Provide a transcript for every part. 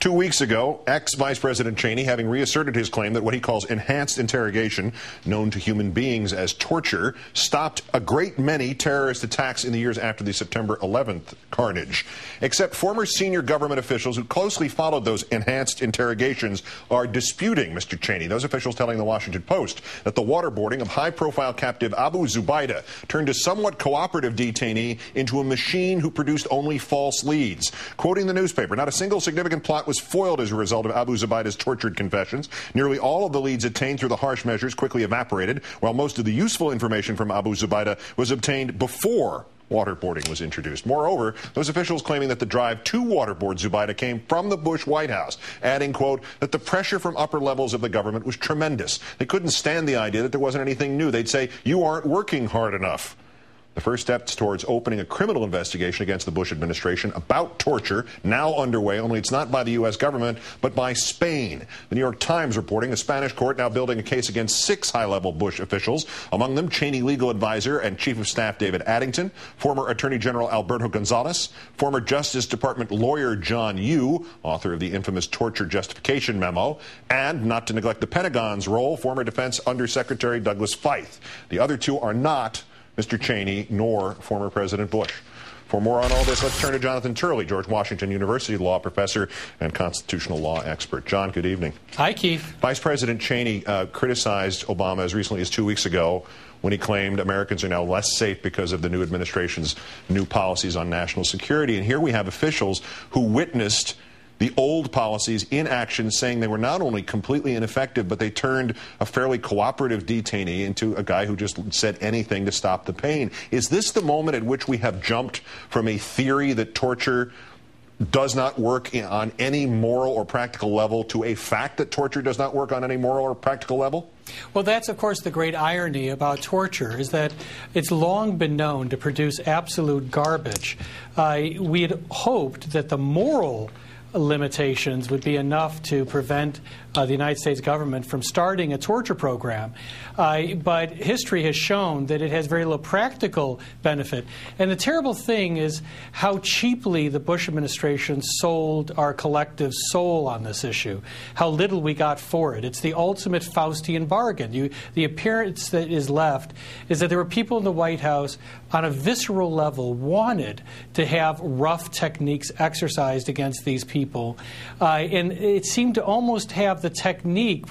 2 weeks ago, ex-Vice President Cheney, having reasserted his claim that what he calls enhanced interrogation, known to human beings as torture, stopped a great many terrorist attacks in the years after the September 11th carnage. Except former senior government officials who closely followed those enhanced interrogations are disputing Mr. Cheney. Those officials telling the Washington Post that the waterboarding of high-profile captive Abu Zubaydah turned a somewhat cooperative detainee into a machine who produced only false leads. Quoting the newspaper, not a single significant plot was foiled as a result of Abu Zubaydah's tortured confessions. Nearly all of the leads attained through the harsh measures quickly evaporated, while most of the useful information from Abu Zubaydah was obtained before waterboarding was introduced. Moreover, those officials claiming that the drive to waterboard Zubaydah came from the Bush White House, adding, quote, that the pressure from upper levels of the government was tremendous. They couldn't stand the idea that there wasn't anything new. They'd say, you aren't working hard enough. The first steps towards opening a criminal investigation against the Bush administration about torture now underway, only it's not by the U.S. government, but by Spain. The New York Times reporting a Spanish court now building a case against 6 high-level Bush officials, among them Cheney legal advisor and Chief of Staff David Addington, former Attorney General Alberto Gonzales, former Justice Department lawyer John Yoo, author of the infamous torture justification memo, and, not to neglect the Pentagon's role, former Defense Undersecretary Douglas Feith. The other 2 are not Mr. Cheney nor former President Bush. For more on all this, let's turn to Jonathan Turley, George Washington University law professor and constitutional law expert. John, good evening. Hi, Keith. Vice President Cheney criticized Obama as recently as 2 weeks ago when he claimed Americans are now less safe because of the new administration's new policies on national security. And here we have officials who witnessed the old policies in action, saying they were not only completely ineffective, but they turned a fairly cooperative detainee into a guy who just said anything to stop the pain. Is this the moment at which we have jumped from a theory that torture does not work on any moral or practical level to a fact that torture does not work on any moral or practical level? Well, that's, of course, the great irony about torture, is that it's long been known to produce absolute garbage. We had hoped that the moral limitations would be enough to prevent the United States government from starting a torture program. But history has shown that it has very little practical benefit. And the terrible thing is how cheaply the Bush administration sold our collective soul on this issue, how little we got for it. It's the ultimate Faustian bargain. The appearance that is left is that there were people in the White House on a visceral level wanted to have rough techniques exercised against these people. And it seemed to almost have the technique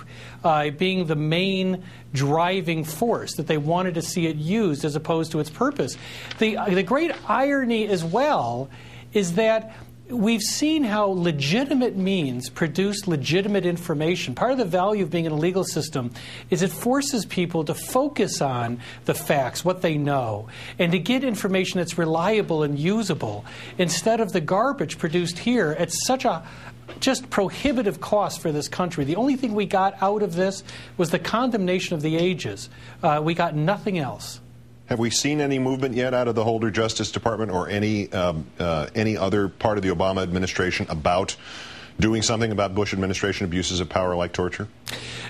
being the main driving force, that they wanted to see it used as opposed to its purpose. The great irony as well is that we've seen how legitimate means produce legitimate information. Part of the value of being in a legal system is it forces people to focus on the facts, what they know, and to get information that's reliable and usable, instead of the garbage produced here at such a just prohibitive cost for this country. The only thing we got out of this was the condemnation of the ages. We got nothing else. Have we seen any movement yet out of the Holder Justice Department or any other part of the Obama administration about doing something about Bush administration abuses of power like torture?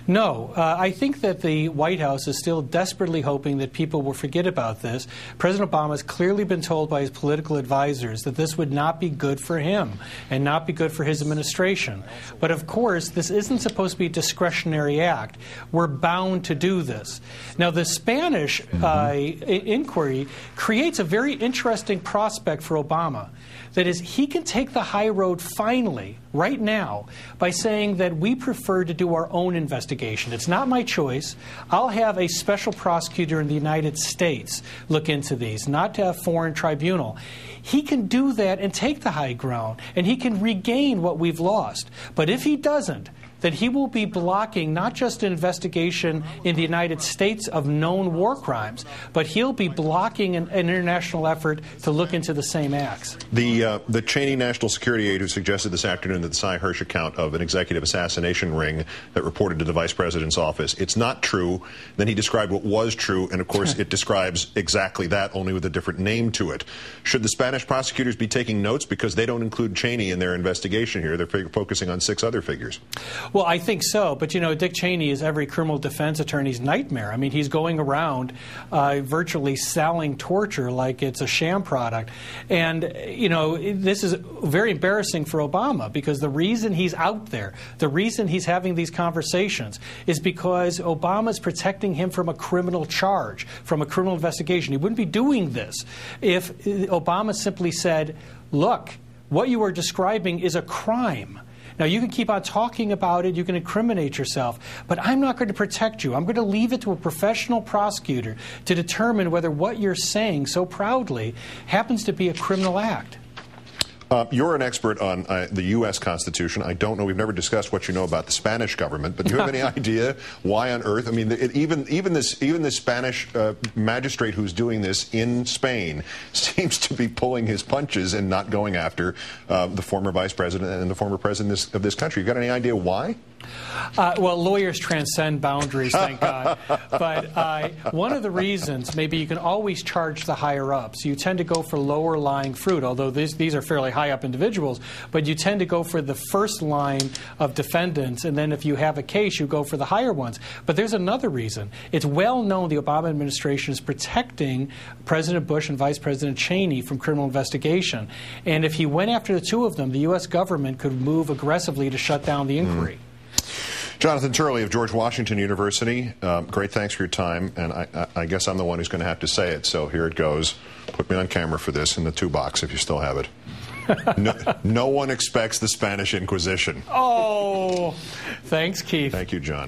No. I think that the White House is still desperately hoping that people will forget about this. President Obama has clearly been told by his political advisors that this would not be good for him and not be good for his administration. But of course, this isn't supposed to be a discretionary act. We're bound to do this. Now, the Spanish inquiry creates a very interesting prospect for Obama. That is, he can take the high road finally, right now, by saying that we prefer to do our own investigation. It's not my choice. I'll have a special prosecutor in the United States look into these, not to a foreign tribunal. He can do that and take the high ground, and he can regain what we've lost. But if he doesn't, then he will be blocking not just an investigation in the United States of known war crimes, but he'll be blocking an international effort to look into the same acts. The Cheney national security aide who suggested this afternoon that the Cy Hirsch account of an executive assassination ring that reported to the vice president's office, it's not true. Then he described what was true, and of course it describes exactly that, only with a different name to it. Should the Spanish prosecutors be taking notes, because they don't include Cheney in their investigation here? They're focusing on 6 other figures. Well, I think so. But, you know, Dick Cheney is every criminal defense attorney's nightmare. I mean, he's going around virtually selling torture like it's a sham product. And, you know, this is very embarrassing for Obama, because the reason he's out there, the reason he's having these conversations is because Obama's protecting him from a criminal charge, from a criminal investigation. He wouldn't be doing this if Obama simply said, look, what you are describing is a crime. Now, you can keep on talking about it, you can incriminate yourself, but I'm not going to protect you. I'm going to leave it to a professional prosecutor to determine whether what you're saying so proudly happens to be a criminal act. You're an expert on the U.S. Constitution. I don't know. We've never discussed what you know about the Spanish government, but do you have any idea why on earth? I mean, even this Spanish magistrate who's doing this in Spain seems to be pulling his punches and not going after the former vice president and the former president of this country. You got any idea why? Well, lawyers transcend boundaries, thank God. But one of the reasons, maybe you can always charge the higher-ups. You tend to go for lower-lying fruit, although these are fairly high-up individuals, but you tend to go for the first line of defendants, and then if you have a case, you go for the higher ones. But there's another reason. It's well known the Obama administration is protecting President Bush and Vice President Cheney from criminal investigation. And if he went after the two of them, the U.S. government could move aggressively to shut down the inquiry. Jonathan Turley of George Washington University, great thanks for your time, and I guess I'm the one who's going to have to say it, so here it goes. Put me on camera for this in the 2 box if you still have it. No one expects the Spanish Inquisition. Oh, thanks, Keith. Thank you, John.